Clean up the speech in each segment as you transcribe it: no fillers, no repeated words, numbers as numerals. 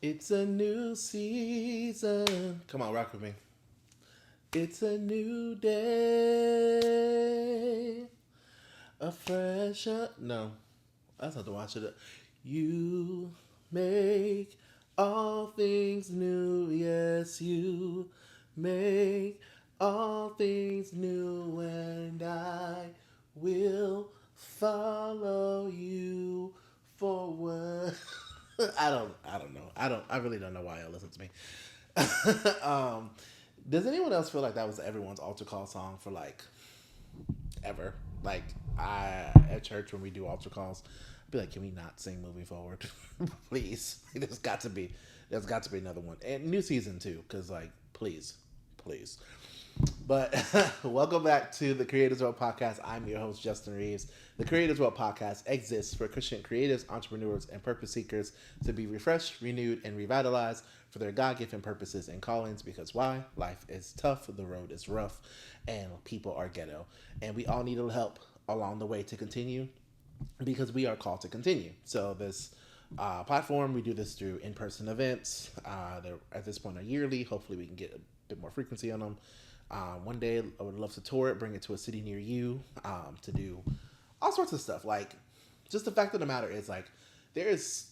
It's a new season. Come on, rock with me. It's a new day. A fresh. No, that's not the one I should have. You make all things new. Yes, you make all things new, and I will follow you forward. I don't know. I really don't know why y'all listen to me. um, does anyone else feel like that was everyone's altar call song for like ever? Like I at church when we do altar calls, I'd be like, can we not sing moving forward, please? There's got to be another one and new season too, because like please, please. But welcome back to the Creators World Podcast. I'm your host, Justin Reeves. The Creators World Podcast exists for Christian creatives, entrepreneurs, and purpose seekers to be refreshed, renewed, and revitalized for their God given purposes and callings. Because why? Life is tough, the road is rough, and people are ghetto. And we all need a little help along the way to continue because we are called to continue. So, this platform, we do this through in person events. They're at this point are yearly. Hopefully, we can get a bit more frequency on them. One day, I would love to tour it, bring it to a city near you, to do all sorts of stuff. Like, just the fact of the matter is, like, there is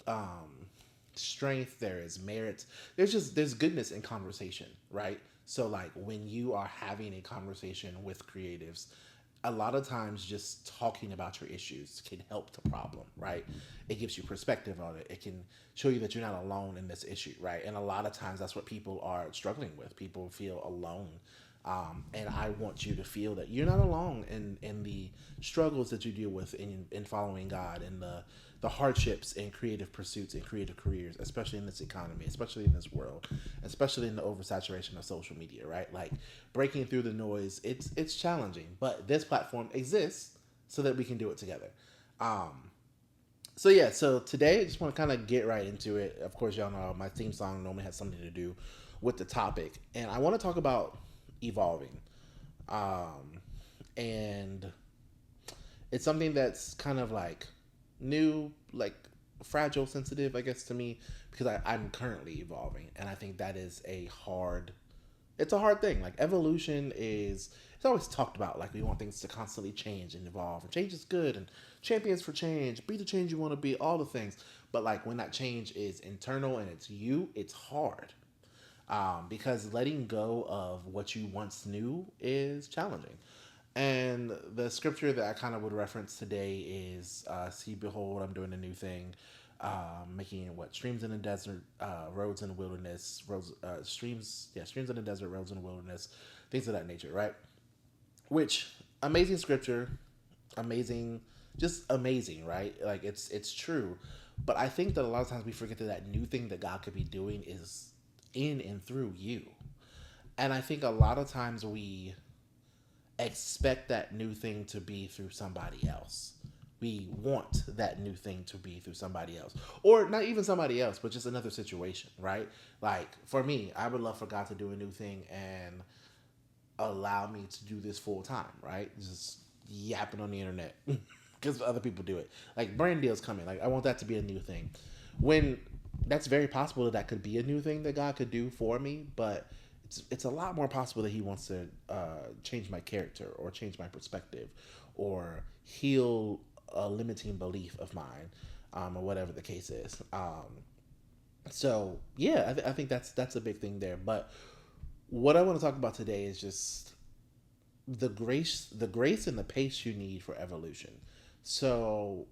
um, strength, there is merit, there's goodness in conversation, right? So, like, when you are having a conversation with creatives, a lot of times just talking about your issues can help the problem, right? It gives you perspective on it. It can show you that you're not alone in this issue, right? And a lot of times that's what people are struggling with. People feel alone. And I want you to feel that you're not alone in the struggles that you deal with in following God and the hardships in creative pursuits and creative careers, especially in this economy, especially in this world, especially in the oversaturation of social media, right? Like breaking through the noise, it's challenging, but this platform exists so that we can do it together. Um, so yeah, so today I just want to kind of get right into it. Of course, y'all know my theme song normally has something to do with the topic, and I want to talk about evolving. Um, and it's something that's kind of like new, like fragile, sensitive, I guess, to me because I'm currently evolving, and I think that is it's a hard thing. Like evolution is it's always talked about. Like we want things to constantly change and evolve, and change is good, and champions for change, be the change you want to be, all the things. But like when that change is internal and it's you, it's hard. Because letting go of what you once knew is challenging. And the scripture that I kind of would reference today is, "See, behold, I'm doing a new thing, making what streams in the desert, roads in the wilderness, streams in the desert, roads in the wilderness, things of that nature." Right? Which amazing scripture, amazing, just amazing, right? Like it's true, but I think that a lot of times we forget that that new thing that God could be doing is in and through you, and I think a lot of times we expect that new thing to be through somebody else. We want that new thing to be through somebody else, or not even somebody else, but just another situation, right? Like for me, I would love for God to do a new thing and allow me to do this full time, right? Just yapping on the internet because other people do it. Like brand deals coming. Like I want that to be a new thing. When that's very possible that that could be a new thing that God could do for me, but it's a lot more possible that He wants to change my character or change my perspective or heal a limiting belief of mine, or whatever the case is. So yeah, I think that's a big thing there. But what I want to talk about today is just the grace and the pace you need for evolution. So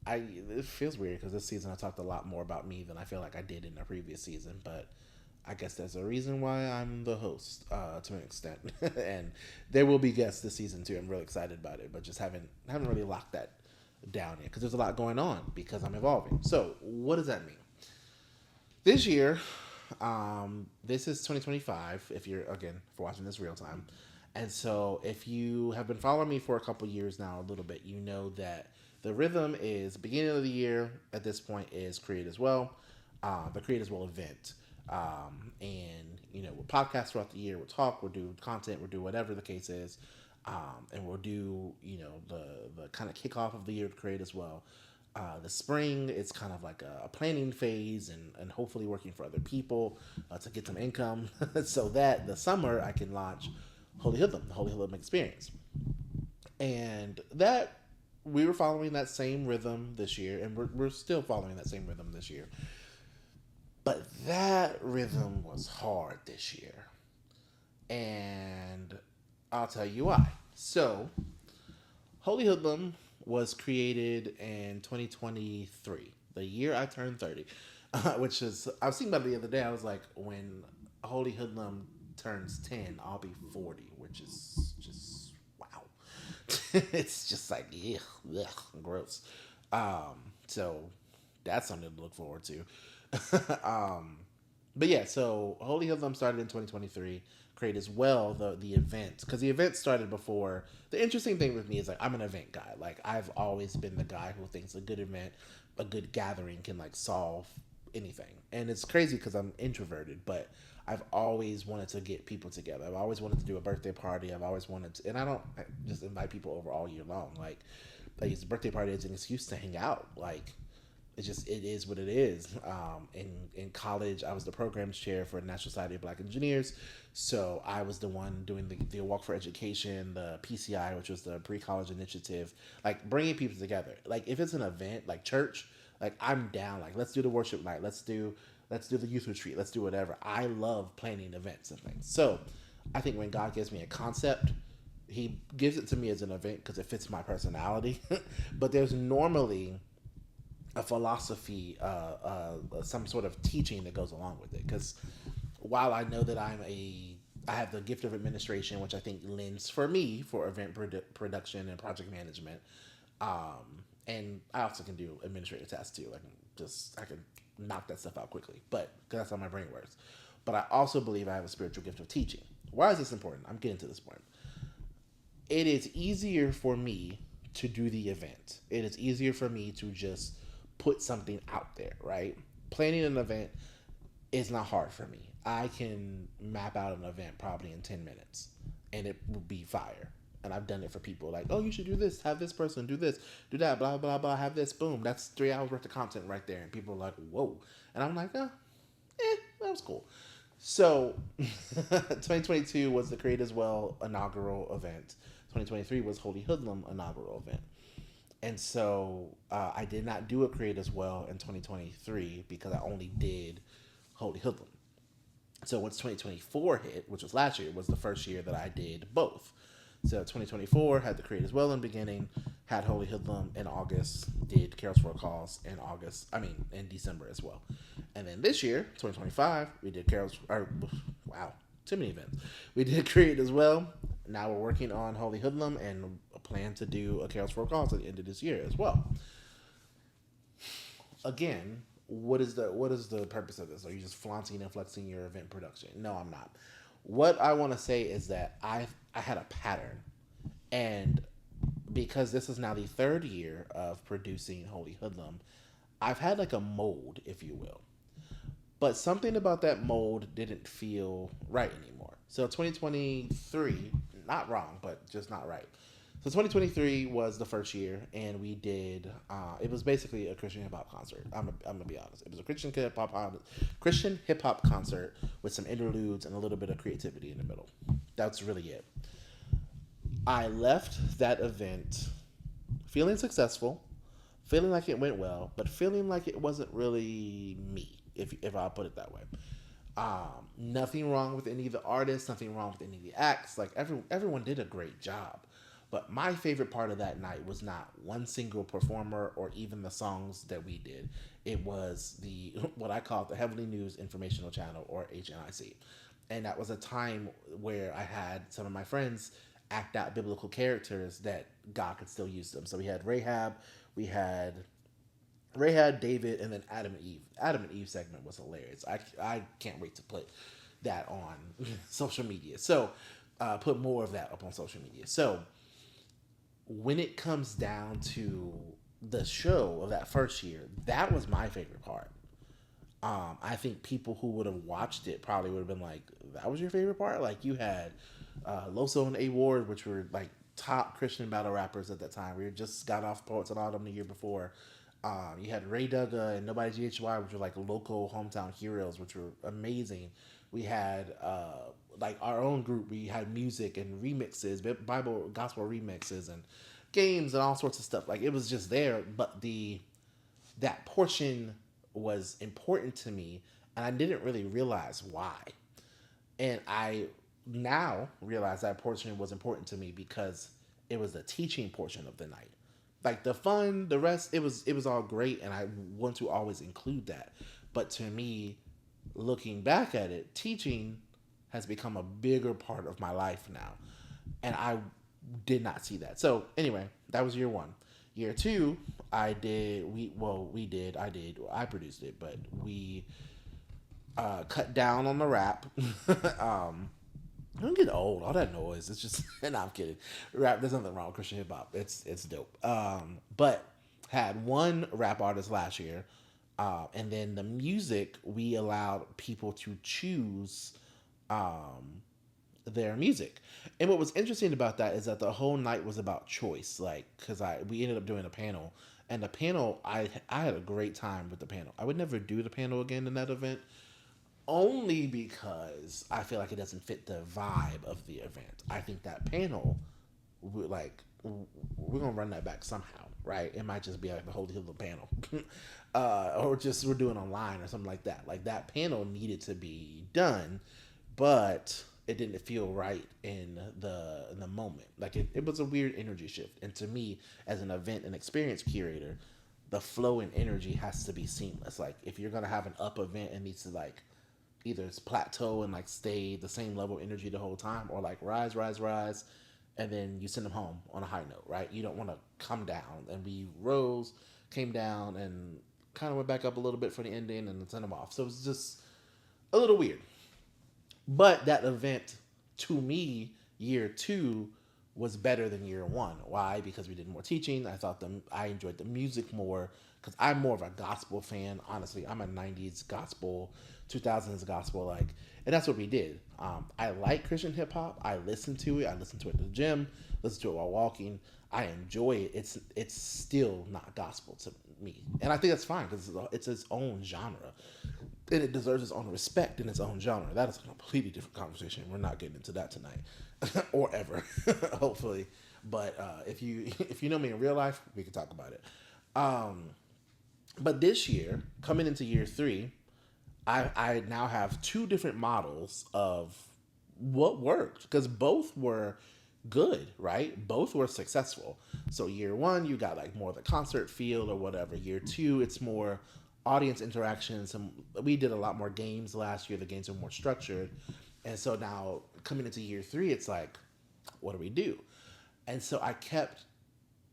I it feels weird because this season I talked a lot more about me than I feel like I did in the previous season, but I guess there's a reason why I'm the host, to an extent, and there will be guests this season too. I'm really excited about it, but just haven't really locked that down yet because there's a lot going on because I'm evolving. So what does that mean? This year, this is 2025. If you're again for watching this real time, and so if you have been following me for a couple years now, a little bit, you know that the rhythm is beginning of the year. At this point, is Create as Well, the Create as Well event, and we'll podcast throughout the year. We'll talk. We'll do content. We'll do whatever the case is, and we'll do the kind of kickoff of the year to Create as Well. The spring, it's kind of like a planning phase and hopefully working for other people to get some income so that the summer I can launch Holy Hoodlum, the Holy Hoodlum experience. And that we were following that same rhythm this year, and we're still following that same rhythm this year. But that rhythm was hard this year. And I'll tell you why. So, Holy Hoodlum was created in 2023, the year I turned 30, which is, I was thinking about it the other day. I was like, when Holy Hoodlum turns 10, I'll be 40, which is just, wow. It's just like, ugh, gross. So that's something to look forward to. But yeah, so Holy Hoodlum started in 2023. Create as well the event, because the event started before. The interesting thing with me is like I'm an event guy. Like I've always been the guy who thinks a good event, a good gathering can like solve anything. And it's crazy because I'm introverted, but I've always wanted to get people together. I've always wanted to do a birthday party. I've always wanted to, and I don't just invite people over all year long. Like it's a birthday party is an excuse to hang out. Like it is what it is. In college, I was the programs chair for the National Society of Black Engineers, so I was the one doing the Walk for Education, the PCI, which was the pre college initiative, like bringing people together. Like if it's an event like church, like I'm down. Like let's do the worship night. Let's do the youth retreat. Let's do whatever. I love planning events and things. So I think when God gives me a concept, He gives it to me as an event because it fits my personality. But there's normally a philosophy, some sort of teaching that goes along with it. Because while I know that I have the gift of administration, which I think lends for me for event production and project management, and I also can do administrative tasks too. I can knock that stuff out quickly, but because that's how my brain works. But I also believe I have a spiritual gift of teaching. Why is this important? I'm getting to this point. It is easier for me to do the event. It is easier for me to just put something out there, right? Planning an event is not hard for me. I can map out an event probably in 10 minutes and it will be fire. And I've done it for people like, oh, you should do this, have this person do this, do that, blah, blah, blah, have this, boom. That's 3 hours worth of content right there. And people are like, whoa. And I'm like, that was cool. So 2022 was the Create as Well inaugural event. 2023 was Holy Hoodlum inaugural event. And so I did not do a Create as Well in 2023 because I only did Holy Hoodlum. So once 2024 hit, which was last year, was the first year that I did both. So 2024 had the Create as Well in the beginning, had Holy Hoodlum in August, did Carols for a Cause in in December as well. And then this year, 2025, we did wow, too many events. We did Create as Well. Now we're working on Holy Hoodlum and plan to do a Carols for a Cause at the end of this year as well. Again, what is the purpose of this? Are you just flaunting and flexing your event production? No, I'm not. What I want to say is that I had a pattern, and because this is now the third year of producing Holy Hoodlum, I've had like a mold, if you will. But something about that mold didn't feel right anymore. So 2023, not wrong, but just not right. So 2023 was the first year, and we did. It was basically a Christian hip hop concert. I'm gonna be honest. It was a Christian hip hop concert with some interludes and a little bit of creativity in the middle. That's really it. I left that event feeling successful, feeling like it went well, but feeling like it wasn't really me, if I put it that way. Nothing wrong with any of the artists, nothing wrong with any of the acts. Like everyone did a great job. But my favorite part of that night was not one single performer or even the songs that we did. It was the what I call the Heavenly News Informational Channel, or HNIC. And that was a time where I had some of my friends act out biblical characters that God could still use them. So we had Rahab, David, and then Adam and Eve. Adam and Eve segment was hilarious. I can't wait to put that on social media. So put more of that up on social media. So when it comes down to the show of that first year, that was my favorite part. I think people who would have watched it probably would have been like, "That was your favorite part." Like you had Loso and A Ward, which were like top Christian battle rappers at that time. We just got off Poets and Autumn the year before. You had Ray Dugga and Nobody GHY, which were like local hometown heroes, which were amazing. We had like our own group. We had music and remixes, Bible gospel remixes, and games and all sorts of stuff. Like it was just there, but the that portion was important to me, and I didn't really realize why. And I now realize that portion was important to me because it was the teaching portion of the night. Like the fun, the rest, it was all great, and I want to always include that. But to me, looking back at it, teaching has become a bigger part of my life now, and I did not see that. So anyway, that was year one. Year two, I did. We did. I produced it, but we cut down on the rap. I don't get old. All that noise. It's just. And I'm kidding. Rap. There's nothing wrong with Christian hip hop. It's dope. But had one rap artist last year, and then the music we allowed people to choose their music. And what was interesting about that is that the whole night was about choice. Like, cause we ended up doing a panel, and the panel I had a great time with the panel. I would never do the panel again in that event, only because I feel like it doesn't fit the vibe of the event. I think that panel, we're gonna run that back somehow, right? It might just be like the Holy Hill panel, or just we're doing online or something like that. Like that panel needed to be done, but it didn't feel right in the moment. Like it was a weird energy shift. And to me, as an event and experience curator, the flow and energy has to be seamless. Like if you're gonna have an up event, it needs to like either it's plateau and like stay the same level of energy the whole time, or like rise, and then you send them home on a high note, right? You don't want to come down. And we rose, came down, and kind of went back up a little bit for the ending, and then sent them off. So it was just a little weird. But that event, to me, year two was better than year one. Why? Because we did more teaching. I enjoyed the music more because I'm more of a gospel fan. Honestly, I'm a '90s gospel, 2000s gospel, like, and that's what we did. I like Christian hip hop. I listen to it. I listen to it in the gym. Listen to it while walking. I enjoy it. It's still not gospel to me, and I think that's fine because it's its own genre, and it deserves its own respect in its own genre. That is a completely different conversation. We're not getting into that tonight, or ever, hopefully. But if you know me in real life, we can talk about it. But this year, coming into year three, I now have two different models of what worked because both were good, right? Both were successful. So year one, you got like more of the concert feel or whatever. Year two, it's more audience interaction. We did a lot more games last year. The games are more structured, and so now coming into year three, it's like, what do we do? And so I kept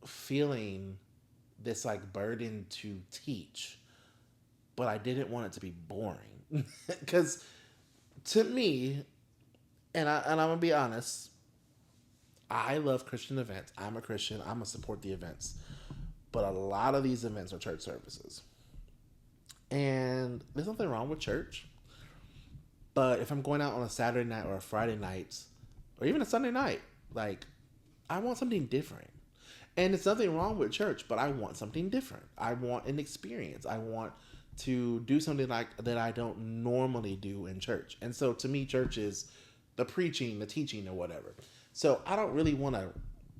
feeling this like burden to teach, but I didn't want it to be boring because to me, and I'm gonna be honest, I love Christian events. I'm a Christian. I'm gonna support the events, but a lot of these events are church services, and there's nothing wrong with church. But if I'm going out on a Saturday night or a Friday night, or even a Sunday night, like I want something different. And it's nothing wrong with church, but I want something different. I want an experience. I want to do something like that I don't normally do in church. And so to me, church is the preaching, the teaching, or whatever. So I don't really want to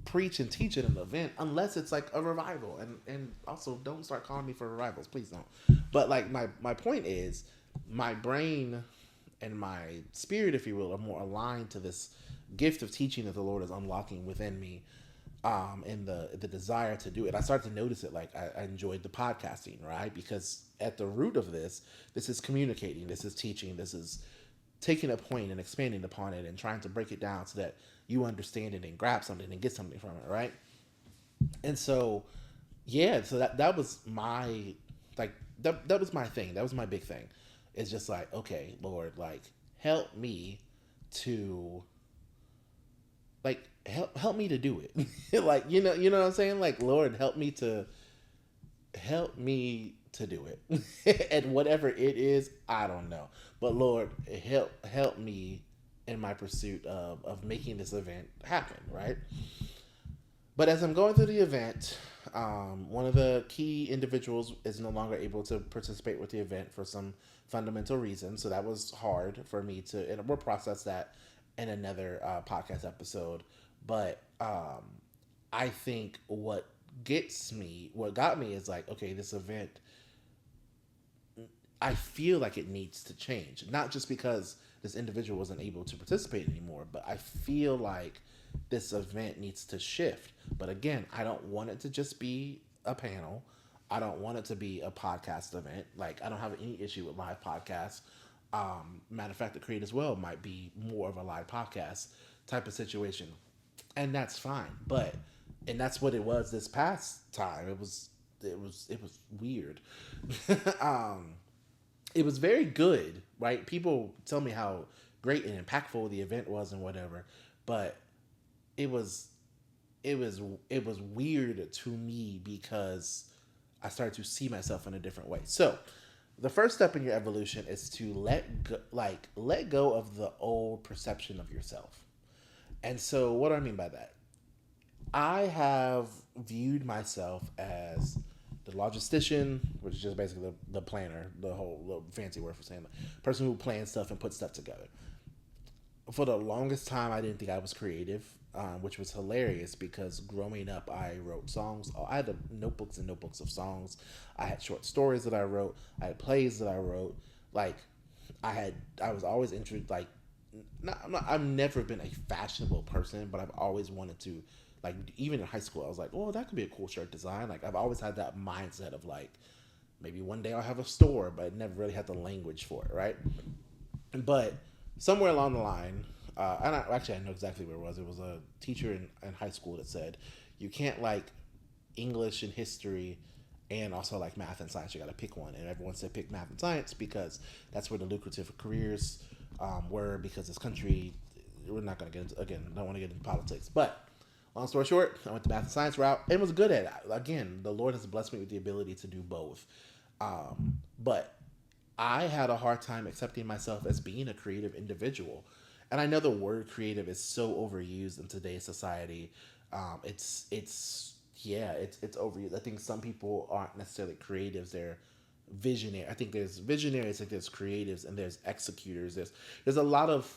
preach and teach at an event unless it's like a revival. And also don't start calling me for revivals, please don't. But like my point is, my brain and my spirit, if you will, are more aligned to this gift of teaching that the Lord is unlocking within me, and the desire to do it. I started to notice it. Like I enjoyed the podcasting, right? Because at the root of this is communicating, this is teaching, this is taking a point and expanding upon it and trying to break it down so that you understand it and grab something and get something from it, right? And so, yeah, so that was my like that was my thing. That was my big thing. It's just like, okay, Lord, like help me to help me to do it. Like you know what I'm saying? Like Lord, help me to do it. And whatever it is, I don't know. But Lord, help me in my pursuit of making this event happen, right? But as I'm going through the event, one of the key individuals is no longer able to participate with the event for some fundamental reason. So that was hard for me to, and we'll process that in another podcast episode. But I think what got me is like, okay, this event, I feel like it needs to change. Not just because this individual wasn't able to participate anymore, but I feel like this event needs to shift. But again, I don't want it to just be a panel. I don't want it to be a podcast event. Like, I don't have any issue with live podcasts. Matter of fact, the Create as Well might be more of a live podcast type of situation, and that's fine. But and that's what it was this past time. It was weird. um, it was very good, right? People tell me how great and impactful the event was and whatever, but it was it was it was weird to me because I started to see myself in a different way. So, the first step in your evolution is to let go of the old perception of yourself. And so, what do I mean by that? I have viewed myself as the logistician, which is just basically the planner, the fancy word for saying the person who plans stuff and puts stuff together. For the longest time, I didn't think I was creative, which was hilarious because growing up, I wrote songs. I had notebooks and notebooks of songs. I had short stories that I wrote. I had plays that I wrote. Like, I was always interested. Like, I've never been a fashionable person, but I've always wanted to. Like, even in high school, I was like, oh, that could be a cool shirt design. Like, I've always had that mindset of like, maybe one day I'll have a store, but I never really had the language for it, right? But somewhere along the line, I know exactly where it was. It was a teacher in high school that said, you can't like English and history and also like math and science. You got to pick one. And everyone said pick math and science because that's where the lucrative careers were, because this country, we're not going to get into, again, I don't want to get into politics. But long story short, I went the math and science route and was good at it. Again, the Lord has blessed me with the ability to do both. But I had a hard time accepting myself as being a creative individual. And I know the word creative is so overused in today's society. It's overused. I think some people aren't necessarily creatives; they're visionary. I think there's visionaries, like there's creatives, and there's executors. There's a lot of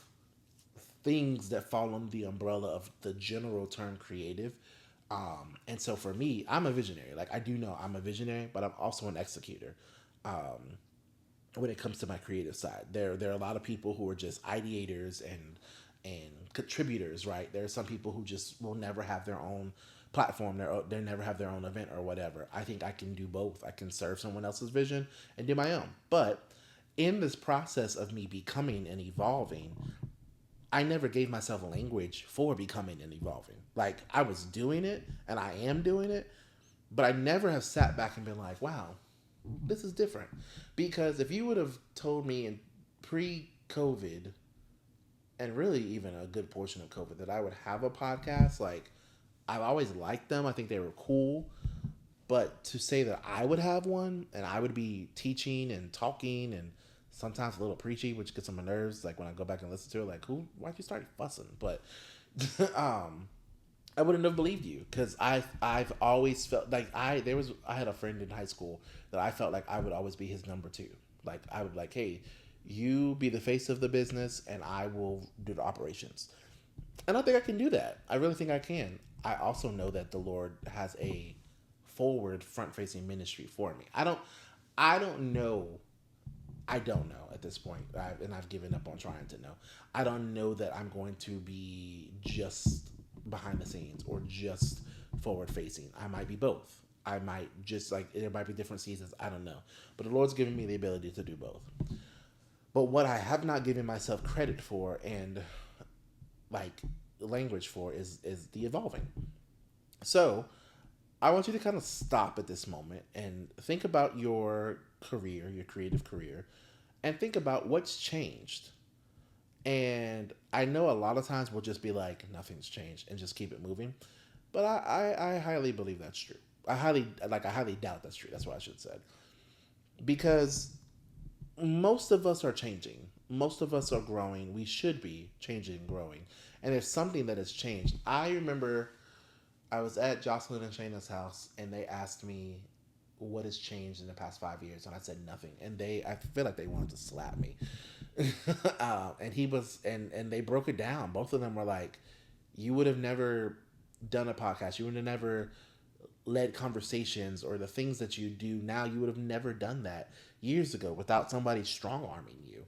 things that fall under the umbrella of the general term creative. And so for me, I'm a visionary. Like, I do know I'm a visionary, but I'm also an executor. Um, when it comes to my creative side. There are a lot of people who are just ideators and contributors, right? There are some people who just will never have their own platform. They never have their own event or whatever. I think I can do both. I can serve someone else's vision and do my own. But in this process of me becoming and evolving, I never gave myself a language for becoming and evolving. Like, I was doing it and I am doing it, but I never have sat back and been like, wow, this is different. Because if you would have told me in pre-COVID, and really even a good portion of COVID, that I would have a podcast, like, I've always liked them. I think they were cool. But to say that I would have one and I would be teaching and talking and sometimes a little preachy, which gets on my nerves, like when I go back and listen to it, like, why'd you start fussing? But I wouldn't have believed you because I've always felt like I had a friend in high school that I felt like I would always be his number two. Like, I would like, hey, you be the face of the business and I will do the operations. And I think I can do that. I really think I can. I also know that the Lord has a forward front facing ministry for me. I don't know. I don't know at this point, and I've given up on trying to know. I don't know that I'm going to be just behind the scenes or just forward facing. I might be both. I might just like there might be different seasons. I don't know, but the Lord's given me the ability to do both. But what I have not given myself credit for and like language for is the evolving. So I want you to kind of stop at this moment and think about your career, your creative career, and think about what's changed. And I know a lot of times we'll just be like, nothing's changed and just keep it moving. But I highly believe that's true. I highly doubt that's true. That's what I should have said. Because most of us are changing. Most of us are growing. We should be changing and growing. And there's something that has changed. I remember I was at Jocelyn and Shayna's house, and they asked me what has changed in the past 5 years, and I said nothing. And I feel like they wanted to slap me. And he was, and they broke it down. Both of them were like, "You would have never done a podcast. You would have never led conversations, or the things that you do now. You would have never done that years ago without somebody strong arming you."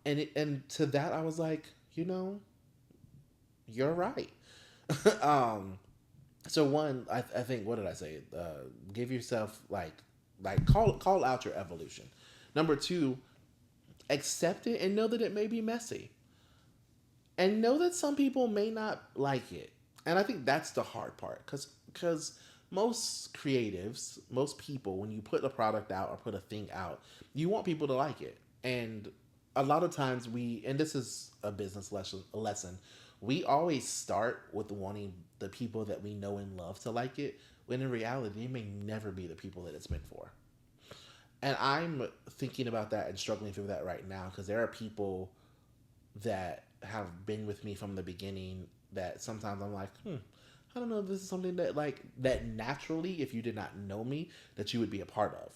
And to that, I was like, you're right. um, so one, I think, what did I say? Give yourself like call out your evolution. Number two, accept it and know that it may be messy, and know that some people may not like it. And I think that's the hard part, because most creatives, most people, when you put a product out or put a thing out, you want people to like it. And a lot of times and this is a business lesson, we always start with wanting the people that we know and love to like it, when in reality, it may never be the people that it's meant for. And I'm thinking about that and struggling through that right now, because there are people that have been with me from the beginning that sometimes I'm like, I don't know if this is something that naturally, if you did not know me, that you would be a part of.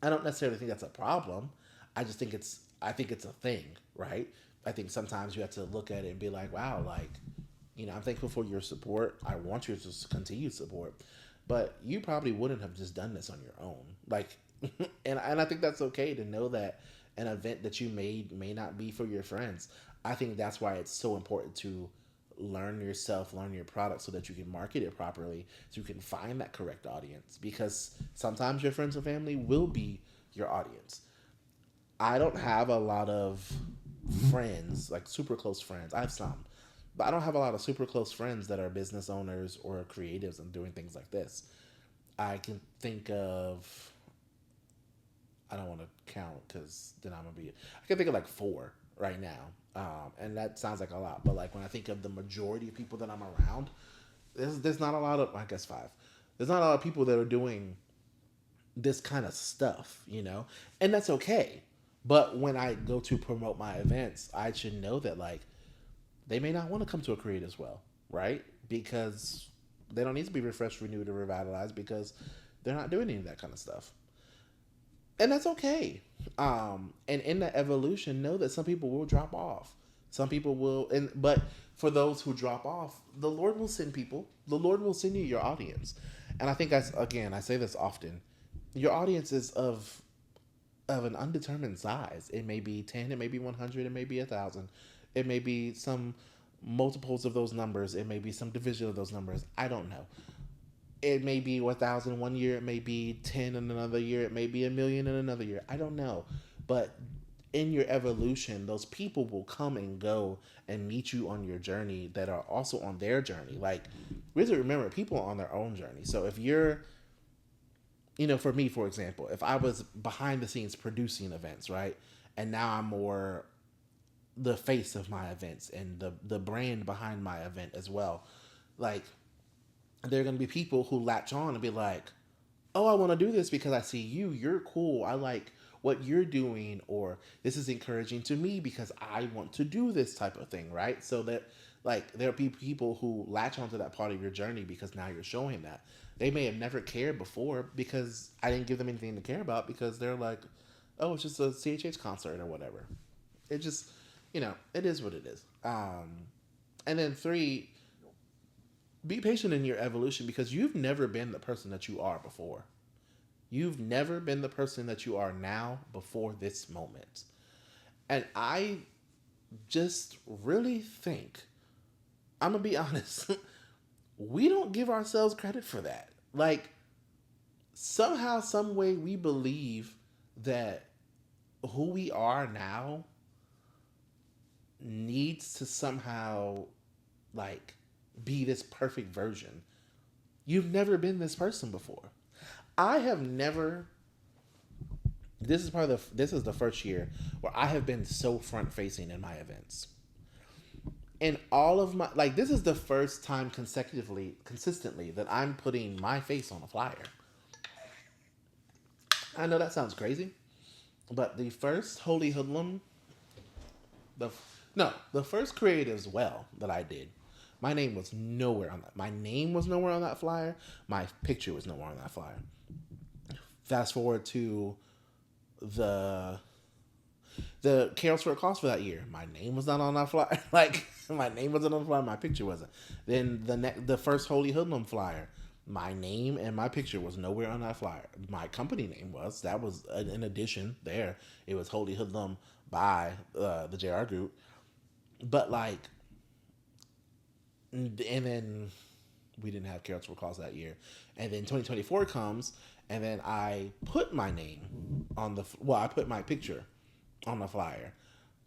I don't necessarily think that's a problem. I think it's a thing, right? I think sometimes you have to look at it and be like, wow, like, I'm thankful for your support. I want you to continue support, but you probably wouldn't have just done this on your own. Like, and I think that's okay to know that an event that you made may not be for your friends. I think that's why it's so important to learn yourself, learn your product, so that you can market it properly, so you can find that correct audience. Because sometimes your friends and family will be your audience. I don't have a lot of friends, like super close friends. I have some, but I don't have a lot of super close friends that are business owners or creatives and doing things like this. I can think of, I don't want to count because then I'm gonna be. I can think of like four right now, and that sounds like a lot. But like when I think of the majority of people that I'm around, there's not a lot of, I guess, five. There's not a lot of people that are doing this kind of stuff, and that's okay. But when I go to promote my events, I should know that like they may not want to come to a create as well, right? Because they don't need to be refreshed, renewed, or revitalized, because they're not doing any of that kind of stuff, and that's okay. And in that evolution, know that some people will drop off. Some people will, but for those who drop off, the Lord will send people. The Lord will send you your audience. And I think, I say this often. Your audience is of an undetermined size. It may be 10, it may be 100, it may be 1,000, it may be some multiples of those numbers, it may be some division of those numbers. I don't know. It may be 1,000 one year, it may be 10 in another year, it may be a million in another year. I don't know. But in your evolution, those people will come and go and meet you on your journey that are also on their journey. Like, we have to remember, people are on their own journey. So if you're, for me, for example, if I was behind the scenes producing events, right? And now I'm more the face of my events and the brand behind my event as well. Like, there are going to be people who latch on and be like, oh, I want to do this because I see you. You're cool. I like what you're doing, or this is encouraging to me because I want to do this type of thing, right? So that, like, there'll be people who latch onto that part of your journey because now you're showing that. They may have never cared before because I didn't give them anything to care about, because they're like, oh, it's just a CHH concert or whatever. It just, it is what it is. And then three, be patient in your evolution, because you've never been the person that you are before. You've never been the person that you are now before this moment. And I just really think, I'm going to be honest, we don't give ourselves credit for that. Like, somehow, some way, we believe that who we are now needs to somehow, like, be this perfect version. You've never been this person before. I have never. This is the first year where I have been so front facing in my events. In all of my, like, this is the first time consistently that I'm putting my face on a flyer. I know that sounds crazy, but the first Holy Hoodlum, the no, the first Creatives Well that I did My name was nowhere on that. My name was nowhere on that flyer. My picture was nowhere on that flyer. Fast forward to the Carols for a Cause for that year. My name was not on that flyer. Like my name wasn't on the flyer. My picture wasn't. Then the first Holy Hoodlum flyer. My name and my picture was nowhere on that flyer. My company name was. That was an addition there. It was Holy Hoodlum by the JR Group. But like, and then we didn't have Carols for a Cause that year. And then 2024 comes, and then I put my name on I put my picture on the flyer.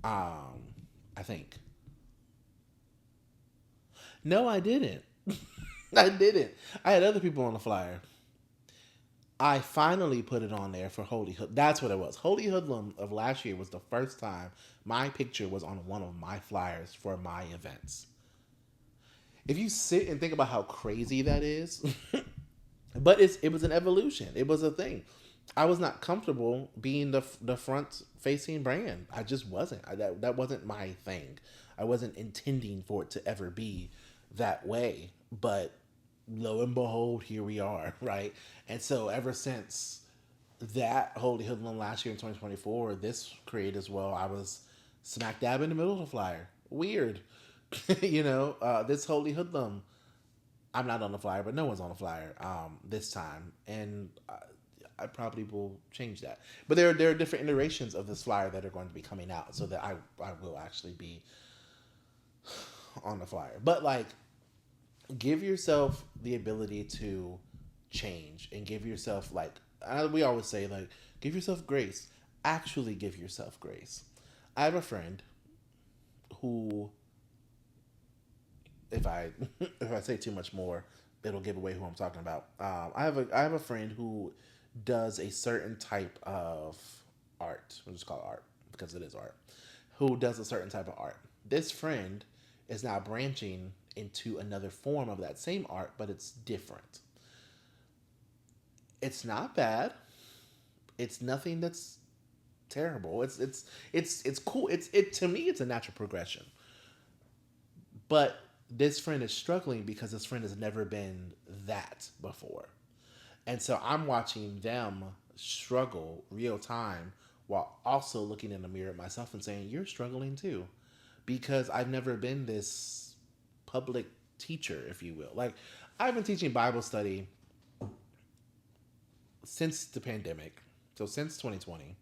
I think. No, I didn't. I didn't. I had other people on the flyer. I finally put it on there for Holy Hood. That's what it was. Holy Hoodlum of last year was the first time my picture was on one of my flyers for my events. If you sit and think about how crazy that is, but it was an evolution. It was a thing. I was not comfortable being the front facing brand. I just wasn't. That wasn't my thing. I wasn't intending for it to ever be that way. But lo and behold, here we are, right? And so ever since that Holy Hoodlum last year in 2024, this created as well, I was smack dab in the middle of the flyer. Weird. This Holy Hoodlum, I'm not on the flyer, but no one's on the flyer this time. And I probably will change that. But there are different iterations of this flyer that are going to be coming out so that I will actually be on the flyer. But like, give yourself the ability to change and give yourself like we always say, like, give yourself grace. Actually give yourself grace. I have a friend who, if I if I say too much more, it'll give away who I'm talking about. I have a friend who does a certain type of art. We'll just call it art because it is art. Who does a certain type of art. This friend is now branching into another form of that same art, but it's different. It's not bad. It's nothing that's terrible. It's cool. It to me it's a natural progression. But this friend is struggling because this friend has never been that before. And so I'm watching them struggle real time while also looking in the mirror at myself and saying, you're struggling too. Because I've never been this public teacher, if you will. Like, I've been teaching Bible study since the pandemic, so since 2020.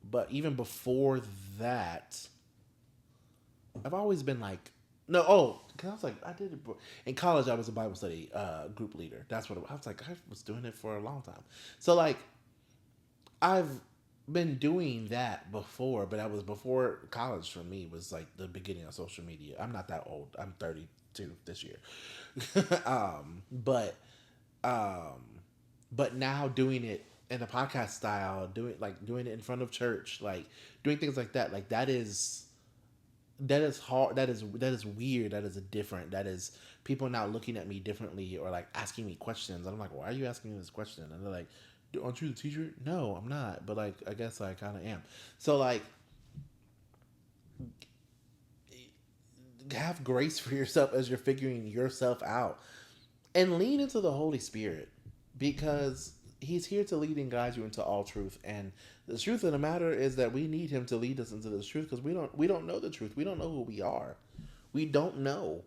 But even before that, I've always been like, no, because I was like, I did it in college. I was a Bible study group leader. That's what I was like. I was doing it for a long time. So like, I've been doing that before, but that was before college for me was like the beginning of social media. I'm not that old. I'm 32 this year. But but now doing it in a podcast style, doing it in front of church, like doing things like that, like that is hard. That is weird. That is a different. That is people now looking at me differently or like asking me questions. And I'm like, why are you asking me this question? And they're like, aren't you the teacher? No, I'm not. But like, I guess I kind of am. So like, have grace for yourself as you're figuring yourself out, and lean into the Holy Spirit because He's here to lead and guide you into all truth. And the truth of the matter is that we need Him to lead us into this truth because we don't know the truth. We don't know who we are. We don't know,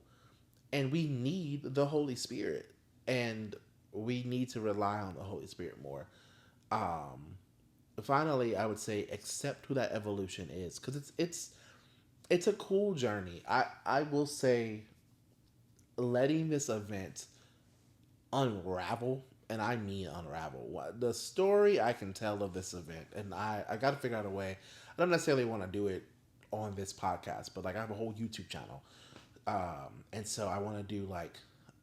and we need the Holy Spirit, and we need to rely on the Holy Spirit more. Um, Finally, I would say accept who that evolution is because it's a cool journey. I will say letting this event unravel, and I mean unravel. The story I can tell of this event, and I got to figure out a way. I don't necessarily want to do it on this podcast, but like I have a whole YouTube channel, and so I want to do like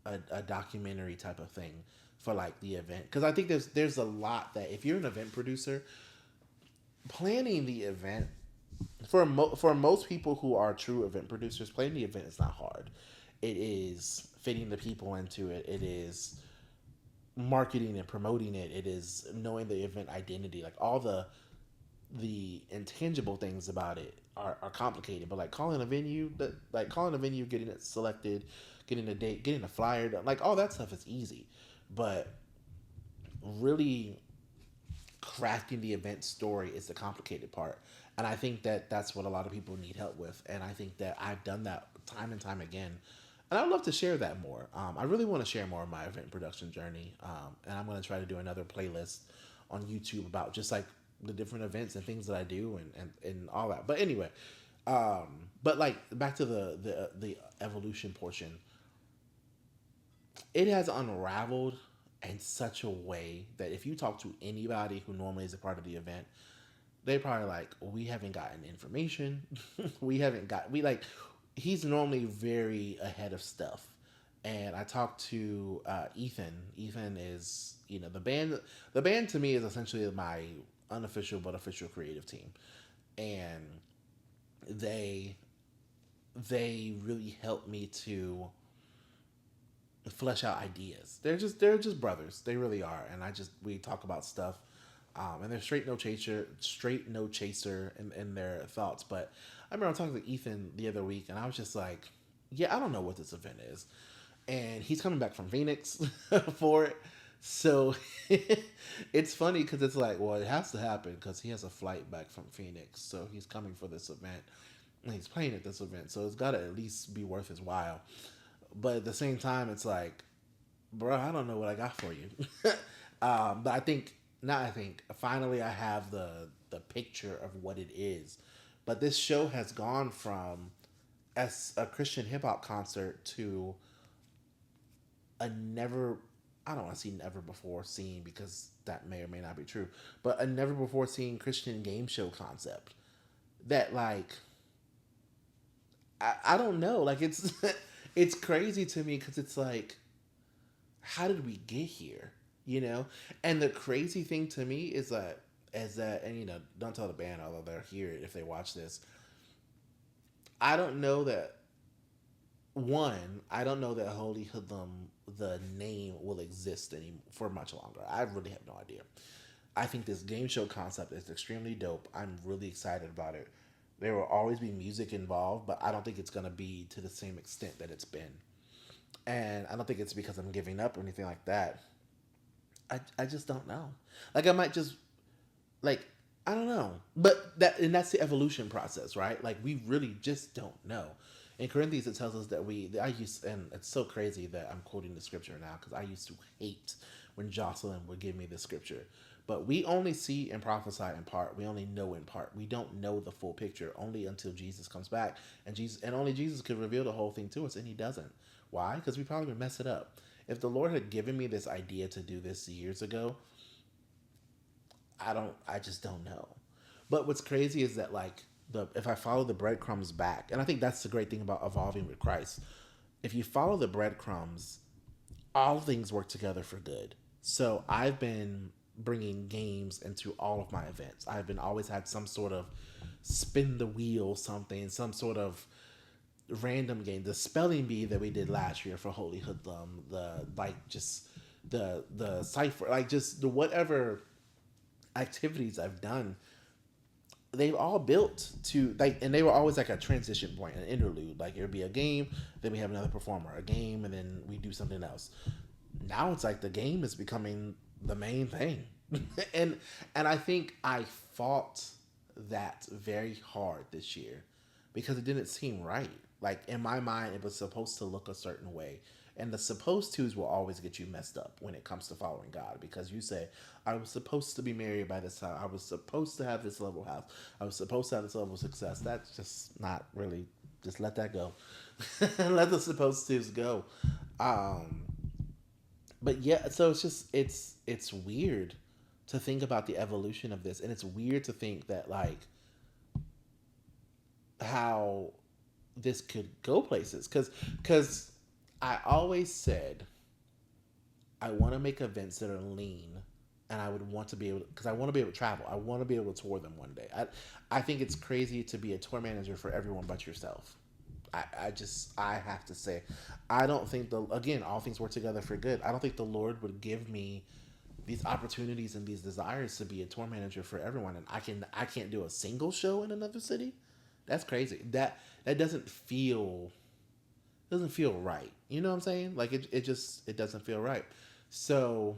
a documentary type of thing for like the event because I think there's a lot that if you're an event producer, planning the event for most people who are true event producers, planning the event is not hard. It is fitting the people into it. It is marketing and promoting it. It is knowing the event identity, like all the intangible things about it are complicated. But like calling a venue, getting it selected, getting a date, getting a flyer, like all that stuff is easy. But really crafting the event story is the complicated part. And I think that that's what a lot of people need help with. And I think that I've done that time and time again. And I would love to share that more. I really want to share more of my event production journey. And I'm going to try to do another playlist on YouTube about just like the different events and things that I do and all that. But anyway, but like back to the evolution portion, it has unraveled in such a way that if you talk to anybody who normally is a part of the event, they probably like, we haven't gotten information. We like, he's normally very ahead of stuff. And I talked to Ethan. Ethan is, the band. The band to me is essentially my unofficial but official creative team, and they they really helped me to flesh out ideas. They're just brothers. They really are. And we talk about stuff, and they're straight no chaser in their thoughts. But I remember talking to Ethan the other week, and I was just like, yeah, I don't know what this event is, and he's coming back from Phoenix for it. So it's funny because it's like, well, it has to happen because he has a flight back from Phoenix, so he's coming for this event and he's playing at this event, so it's got to at least be worth his while. But at the same time, it's like, bro, I don't know what I got for you. But I think now I think finally I have the picture of what it is. But this show has gone from as a Christian hip hop concert to a never, I don't want to see never before seen because that may or may not be true, but a never before seen Christian game show concept that like I don't know, like it's it's crazy to me because it's like, how did we get here, you know? And the crazy thing to me is that, and don't tell the band, although they're here if they watch this, I don't know that I don't know that Holy Hoodlum, the name, will exist any for much longer. I really have no idea. I think this game show concept is extremely dope. I'm really excited about it. There will always be music involved, but I don't think it's gonna be to the same extent that it's been. And I don't think it's because I'm giving up or anything like that. I just don't know. Like I might just like I don't know. But that's the evolution process, right? Like we really just don't know. In Corinthians, it tells us that I used, and it's so crazy that I'm quoting the scripture now because I used to hate when Jocelyn would give me the scripture. But we only see and prophesy in part. We only know in part. We don't know the full picture only until Jesus comes back, and only Jesus could reveal the whole thing to us, and He doesn't. Why? Because we probably would mess it up. If the Lord had given me this idea to do this years ago, I just don't know. But what's crazy is that like the if I follow the breadcrumbs back, and I think that's the great thing about evolving with Christ. If you follow the breadcrumbs, all things work together for good. So I've been bringing games into all of my events. I've been always had some sort of spin the wheel something, some sort of random game. The spelling bee that we did last year for Holy Hoodlum, the like just the cipher, like just the whatever activities I've done, they've all built to like, and they were always like a transition point, an interlude. Like it would be a game, then we have another performer, a game, and then we do something else. Now it's like the game is becoming the main thing, and I think I fought that very hard this year because it didn't seem right. Like in my mind, it was supposed to look a certain way. And the supposed tos will always get you messed up when it comes to following God because you say, I was supposed to be married by this time. I was supposed to have this level of house. I was supposed to have this level of success. That's just not really, just let that go. Let the supposed tos go. Um, but yeah, so it's weird to think about the evolution of this. And it's weird to think that like how this could go places. Cause I always said I want to make events that are lean, and I would want to be able because I want to be able to travel. I want to be able to tour them one day. I think it's crazy to be a tour manager for everyone but yourself. I have to say, I don't think the again all things work together for good. I don't think the Lord would give me these opportunities and these desires to be a tour manager for everyone, and I can't do a single show in another city. That's crazy. That doesn't feel right. You know what I'm saying? Like it doesn't feel right. So,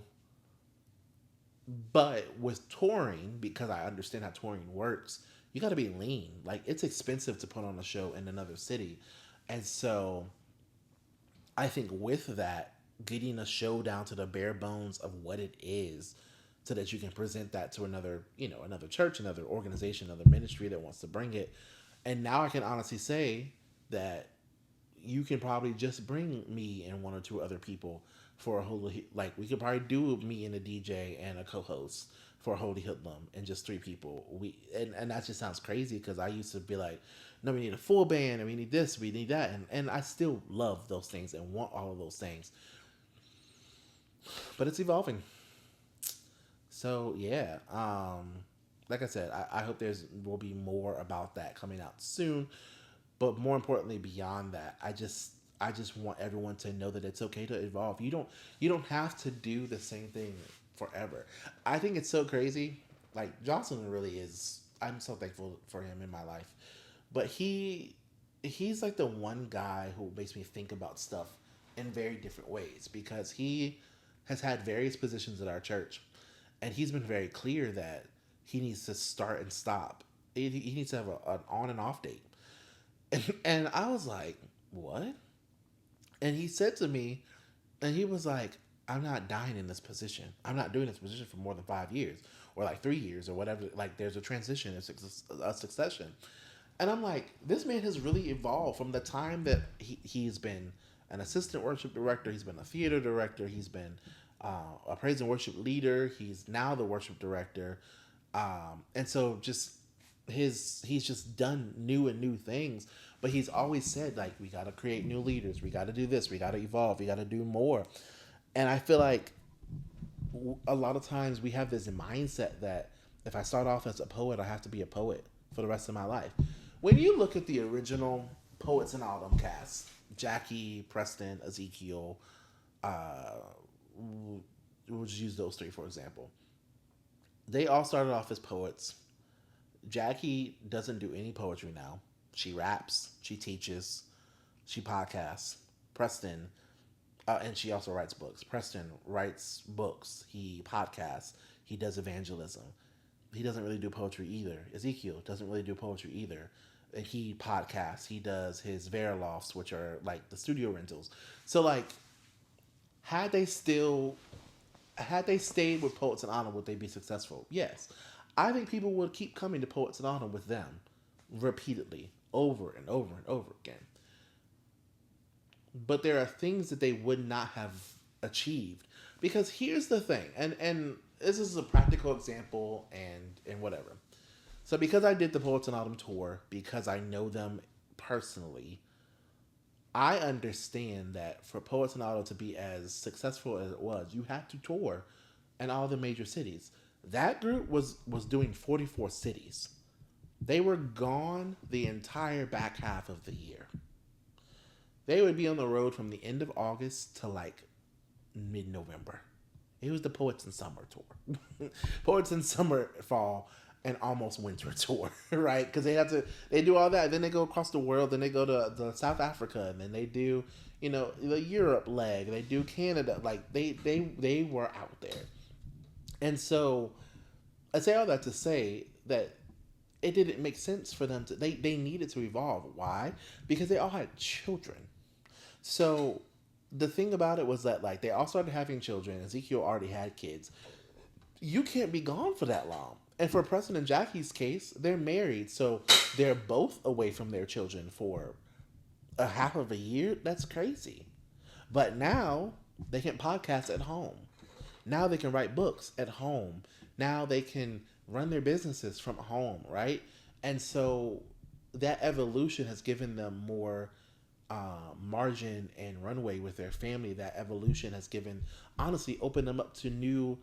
but with touring, because I understand how touring works, you got to be lean. Like it's expensive to put on a show in another city, and so I think with that, getting a show down to the bare bones of what it is, so that you can present that to another, another church, another organization, another ministry that wants to bring it. And now I can honestly say that you can probably just bring me and one or two other people for a holy, like we could probably do me and a DJ and a co-host for a holy hoodlum and just three people. And that just sounds crazy because I used to be like, no, we need a full band and we need this, we need that, and I still love those things and want all of those things, but it's evolving. So yeah, like I said, I hope there's will be more about that coming out soon. But more importantly, beyond that, I just want everyone to know that it's okay to evolve. You don't have to do the same thing forever. I think it's so crazy. Like Jocelyn really is. I'm so thankful for him in my life, but he's like the one guy who makes me think about stuff in very different ways because he has had various positions at our church, and he's been very clear that he needs to start and stop. He needs to have an on and off date. And I was like, what? And he said to me, and he was like, I'm not dying in this position. I'm not doing this position for more than 5 years or like 3 years or whatever. Like there's a transition, a succession. And I'm like, this man has really evolved from the time that he's been an assistant worship director, he's been a theater director, he's been a praise and worship leader, he's now the worship director. And so just he's just done new things, but he's always said like we got to create new leaders, we got to do this, we got to evolve, we got to do more. And I feel like a lot of times we have this mindset that if I start off as a poet, I have to be a poet for the rest of my life. When you look at the original Poets and Autumn cast, Jackie, Preston, Ezekiel, uh, we'll just use those three for example. They all started off as poets. Jackie doesn't do any poetry now. She raps, she teaches, she podcasts. Preston, and she also writes books. Preston writes books. He podcasts. He does evangelism. He doesn't really do poetry either. Ezekiel doesn't really do poetry either. And he podcasts. He does his Verilofts, which are like the studio rentals. So like, had they still had they stayed with Poets in Autumn, would they be successful? Yes. I think people would keep coming to Poets in Autumn with them repeatedly, over and over and over again. But there are things that they would not have achieved. Because here's the thing, and this is a practical example and whatever. So because I did the Poets in Autumn tour, because I know them personally, I understand that for Poets in Autumn to be as successful as it was, you had to tour in all the major cities. That group was doing 44 cities. They were gone the entire back half of the year. They would be on the road from the end of August to like mid November. It was the Poets in Summer tour, Poets in Summer, Fall, and almost Winter tour, right? Because they do all that. Then they go across the world. Then they go to South Africa, and then they do, the Europe leg. They do Canada. Like they were out there, and so I say all that to say that it didn't make sense for them to. They needed to evolve. Why? Because they all had children. So the thing about it was that like they all started having children. Ezekiel already had kids. You can't be gone for that long. And for Preston and Jackie's case, they're married, so they're both away from their children for a half of a year. That's crazy. But now they can podcast at home. Now they can write books at home. Now they can run their businesses from home, right? And so that evolution has given them more margin and runway with their family. That evolution has given, honestly, opened them up to new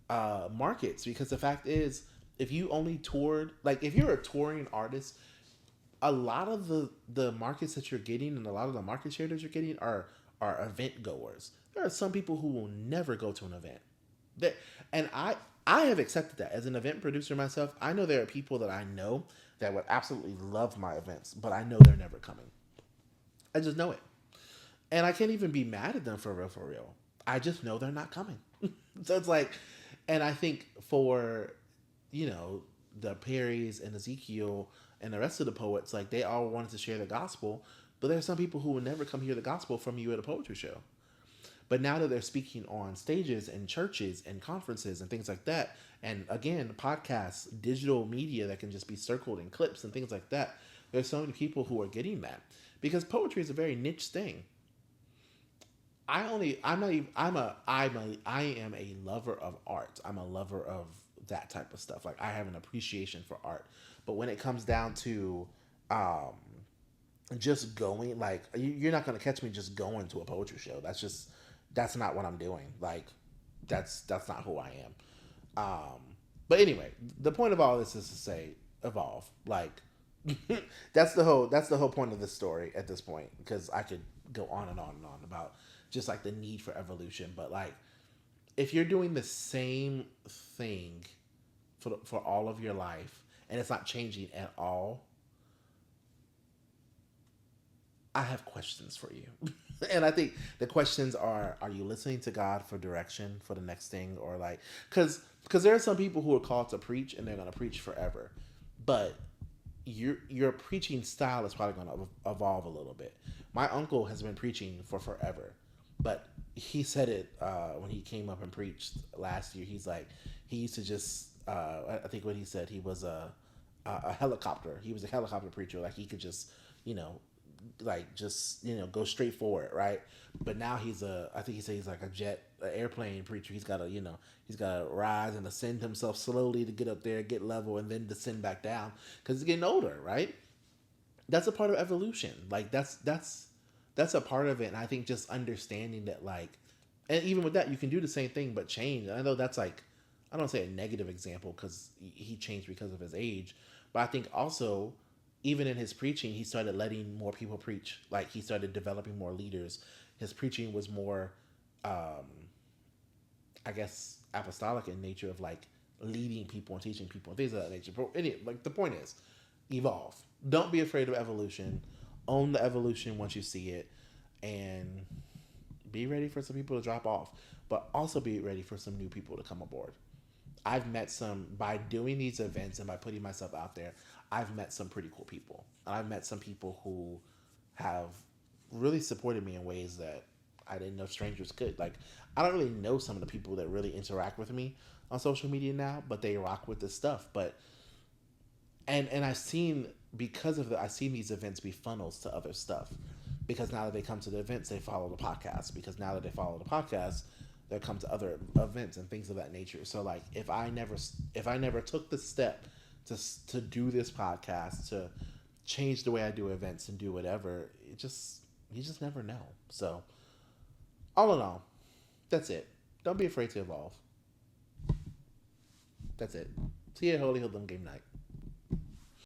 markets. Because the fact is, if you only toured, like if you're a touring artist, a lot of the markets that you're getting and a lot of the market share that you're getting are event goers. There are some people who will never go to an event. That, and I have accepted that as an event producer myself. I know there are people that I know that would absolutely love my events, but I know they're never coming. I just know it, and I can't even be mad at them for real, for real. I just know they're not coming. So it's like, and I think for, you know, the Perrys and Ezekiel and the rest of the poets, like they all wanted to share the gospel, but there's some people who will never come hear the gospel from you at a poetry show. But now that they're speaking on stages and churches and conferences and things like that, and again, podcasts, digital media that can just be circled in clips and things like that, there's so many people who are getting that because poetry is a very niche thing. I'm not even, I am a lover of art. I'm a lover of that type of stuff. Like I have an appreciation for art. But when it comes down to um, just going, like you're not going to catch me just going to a poetry show. That's not what I'm doing. Like that's not who I am. But anyway, the point of all this is to say evolve. Like that's the whole point of this story at this point because I could go on and on and on about just like the need for evolution. But like if you're doing the same thing for all of your life and it's not changing at all, I have questions for you. And I think the questions are you listening to God for direction for the next thing or like cuz there are some people who are called to preach and they're going to preach forever. But your preaching style is probably going to evolve a little bit. My uncle has been preaching for forever, but he said it when he came up and preached last year. He's like he used to just I think what he said he was a helicopter. He was a helicopter preacher. Like he could just you know like just go straight for it, right? But now he's a I think he said he's like a jet an airplane preacher. He's got to he's got to rise and ascend himself slowly to get up there, get level, and then descend back down because he's getting older, right? That's a part of evolution. Like that's a part of it. And I think just understanding that like and even with that you can do the same thing but change. I know that's like I don't say a negative example because he changed because of his age, but I think also even in his preaching, he started letting more people preach. Like he started developing more leaders. His preaching was more, um, I guess, apostolic in nature of like leading people and teaching people and things of that nature. But like the point is, evolve. Don't be afraid of evolution. Own the evolution once you see it, and be ready for some people to drop off, but also be ready for some new people to come aboard. I've met some by doing these events and by putting myself out there. I've met some pretty cool people. I've met some people who have really supported me in ways that I didn't know strangers could. Like I don't really know some of the people that really interact with me on social media now, but they rock with this stuff. But and I've seen because of that, I've seen these events be funnels to other stuff. Because now that they come to the events, they follow the podcast. Because now that they follow the podcast, they come to other events and things of that nature. So like if I never took the step to do this podcast to change the way I do events and do whatever, it just you just never know. So all in all, that's it. Don't be afraid to evolve. That's it. See you at Holy Hoodlum game night.